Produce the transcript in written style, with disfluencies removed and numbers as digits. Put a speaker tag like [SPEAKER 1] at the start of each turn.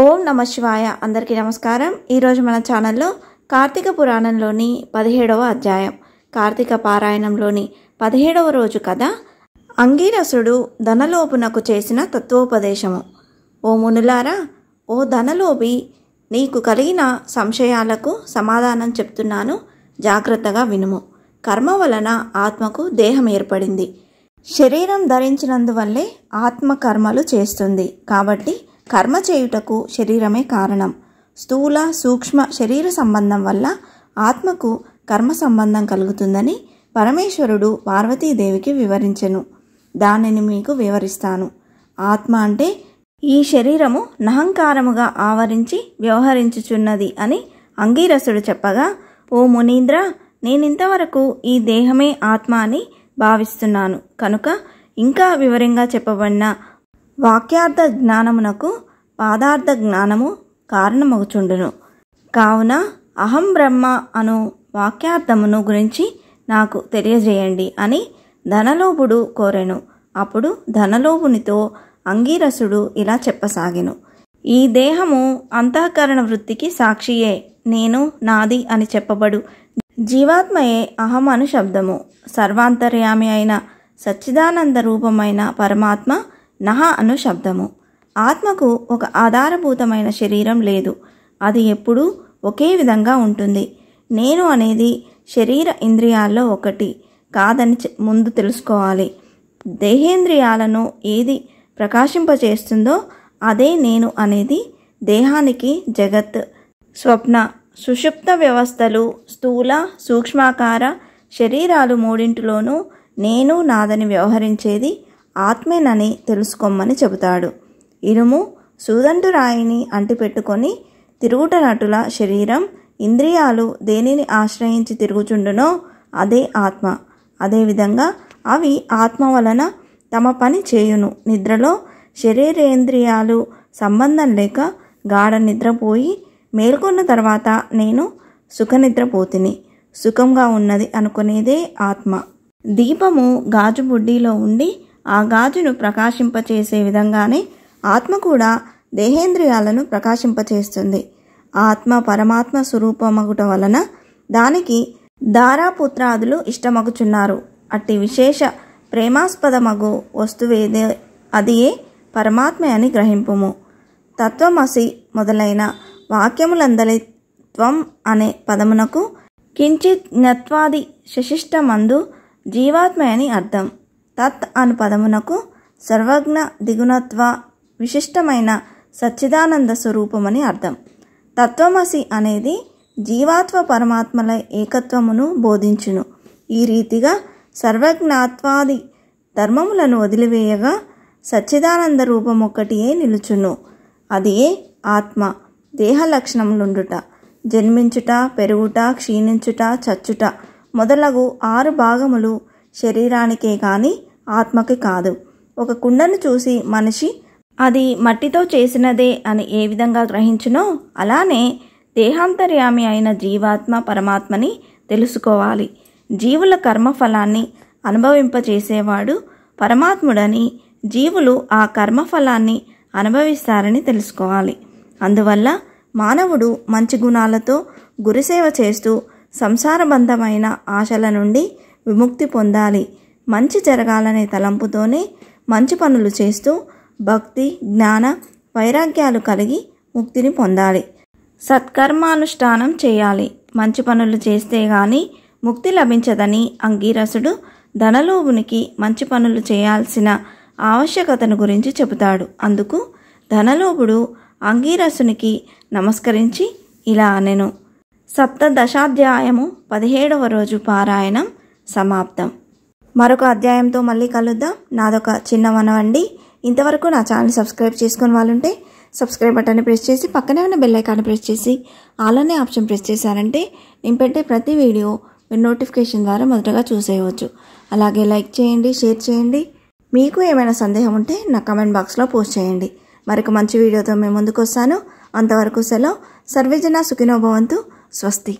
[SPEAKER 1] ఓం నమ శివాయ. అందరికీ నమస్కారం. ఈరోజు మన ఛానల్లో కార్తీక పురాణంలోని 17వ అధ్యాయం కార్తీక పారాయణంలోని 17వ రోజు కథ అంగీరసుడు ధనలోపునకు చేసిన తత్వోపదేశము. ఓ మునులారా, ఓ ధనలోభి, నీకు కలిగిన సంశయాలకు సమాధానం చెప్తున్నాను, జాగ్రత్తగా వినుము. కర్మ వలన ఆత్మకు దేహం ఏర్పడింది. శరీరం ధరించినందువల్లే ఆత్మ కర్మలు చేస్తుంది. కాబట్టి కర్మ చేయుటకు శరీరమే కారణం. స్థూల సూక్ష్మ శరీర సంబంధం వల్ల ఆత్మకు కర్మ సంబంధం కలుగుతుందని పరమేశ్వరుడు పార్వతీదేవికి వివరించెను. దానిని మీకు వివరిస్తాను. ఆత్మ అంటే ఈ శరీరము నహంకారముగా ఆవరించి వ్యవహరించుచున్నది అని అంగీరసుడు చెప్పగా, ఓ మునీంద్ర, నేనింతవరకు ఈ దేహమే ఆత్మ అని భావిస్తున్నాను. కనుక ఇంకా వివరంగా చెప్పబడిన వాక్యార్థ జ్ఞానమునకు పాదార్థ జ్ఞానము కారణమగుచుండును. కావున అహం బ్రహ్మ అను వాక్యార్థమును గురించి నాకు తెలియజేయండి అని ధనలోభుడు కోరెను. అప్పుడు ధనలోభునితో అంగీరసుడు ఇలా చెప్పసాగెను. ఈ దేహము అంతఃకరణ వృత్తికి సాక్షియే. నేను నాది అని చెప్పబడు జీవాత్మయే అహం అను శబ్దము. సర్వాంతర్యామి అయిన సచ్చిదానంద రూపమైన పరమాత్మ నహ అను శబ్దము. ఆత్మకు ఒక ఆధారభూతమైన శరీరం లేదు. అది ఎప్పుడూ ఒకే విధంగా ఉంటుంది. నేను అనేది శరీర ఇంద్రియాల్లో ఒకటి కాదని ముందు తెలుసుకోవాలి. దేహేంద్రియాలను ఏది ప్రకాశింపచేస్తుందో అదే నేను అనేది. దేహానికి జగత్, స్వప్న, సుషుప్త వ్యవస్థలు, స్థూల సూక్ష్మాకార శరీరాలు మూడింటిలోనూ నేను నాదని వ్యవహరించేది ఆత్మేనని తెలుసుకోమని చెబుతాడు. ఇనుము సూదంటు రాయిని అంటిపెట్టుకొని తిరుగుటనటుల శరీరం, ఇంద్రియాలు దేనిని ఆశ్రయించి తిరుగుచుండునో అదే ఆత్మ. అదేవిధంగా అవి ఆత్మ వలన తమ పని చేయును. నిద్రలో శరీరేంద్రియాలు సంబంధం లేక గాఢ నిద్రపోయి మేల్కొన్న తర్వాత నేను సుఖనిద్రపోతిని, సుఖంగా ఉన్నది అనుకునేదే ఆత్మ. దీపము గాజు బుడ్డీలో ఉండి ఆ గాజును ప్రకాశింపచేసే విధంగానే ఆత్మ కూడా దేహేంద్రియాలను ప్రకాశింపచేస్తుంది. ఆత్మ పరమాత్మ స్వరూపమగుట వలన దానికి దారాపుత్రాదులు ఇష్టమగుచున్నారు. అట్టి విశేష ప్రేమాస్పదమగు వస్తువేదే అదియే పరమాత్మ అని గ్రహింపుము. తత్వమసి మొదలైన వాక్యములందలి త్వం అనే పదమునకు కించిత్ జ్ఞత్వాది శిశిష్టమందు జీవాత్మ అని అర్థం. తత్ అను పదమునకు సర్వజ్ఞ దిగుణత్వ విశిష్టమైన సచ్చిదానంద స్వరూపమని అర్థం. తత్వమసి అనేది జీవాత్మ పరమాత్మల ఏకత్వమును బోధించును. ఈ రీతిగా సర్వజ్ఞాత్వాది ధర్మములను వదిలివేయగా సచ్చిదానంద రూపమొక్కటియే నిలుచును. అదియే ఆత్మ. దేహ లక్షణములుండుట, జన్మించుట, పెరుగుట, క్షీణించుట, చచ్చుట మొదలగు 6 భాగములు శరీరానికే కాని ఆత్మకి కాదు. ఒక కుండను చూసి మనిషి అది మట్టితో చేసినదే అని ఏ విధంగా గ్రహించునో అలానే దేహాంతర్యామి అయిన జీవాత్మ పరమాత్మని తెలుసుకోవాలి. జీవుల కర్మఫలాన్ని అనుభవింపచేసేవాడు పరమాత్ముడని, జీవులు ఆ కర్మఫలాన్ని అనుభవిస్తారని తెలుసుకోవాలి. అందువల్ల మానవుడు మంచి గుణాలతో గురుసేవ చేస్తూ సంసారబంధమైన ఆశల నుండి విముక్తి పొందాలి. మంచి జరగాలనే తలంపుతోనే మంచి పనులు చేస్తూ భక్తి, జ్ఞాన, వైరాగ్యాలు కలిగి ముక్తిని పొందాలి. సత్కర్మానుష్ఠానం చేయాలి. మంచి పనులు చేస్తే గాని ముక్తి లభించదని అంగీరసుడు ధనలోభునికి మంచి పనులు చేయాల్సిన ఆవశ్యకతను గురించి చెబుతాడు. అందుకు ధనలోభుడు అంగీరసునికి నమస్కరించి ఇలా అనెను. సప్తదశాధ్యాయము 17వ రోజు పారాయణం సమాప్తం. మరొక అధ్యాయంతో మళ్ళీ కలుద్దాం. నాదొక చిన్న మనవండి, ఇంతవరకు నా ఛానల్ సబ్స్క్రైబ్ చేసుకుని వాళ్ళుంటే సబ్స్క్రైబ్ బటన్ని ప్రెస్ చేసి పక్కనే ఉన్న బెల్ ఐకాన్ని ప్రెస్ చేసి ఆల్ అనే ఆప్షన్ ప్రెస్ చేశారంటే నేను పెట్టే ప్రతి వీడియో మీరు నోటిఫికేషన్ ద్వారా మొదటగా చూసేయవచ్చు. అలాగే లైక్ చేయండి, షేర్ చేయండి. మీకు ఏమైనా సందేహం ఉంటే నా కమెంట్ బాక్స్లో పోస్ట్ చేయండి. మరొక మంచి వీడియోతో మేము ముందుకు వస్తాను. అంతవరకు సెలవు. సర్వేజన సుఖినో భవంతు. స్వస్తి.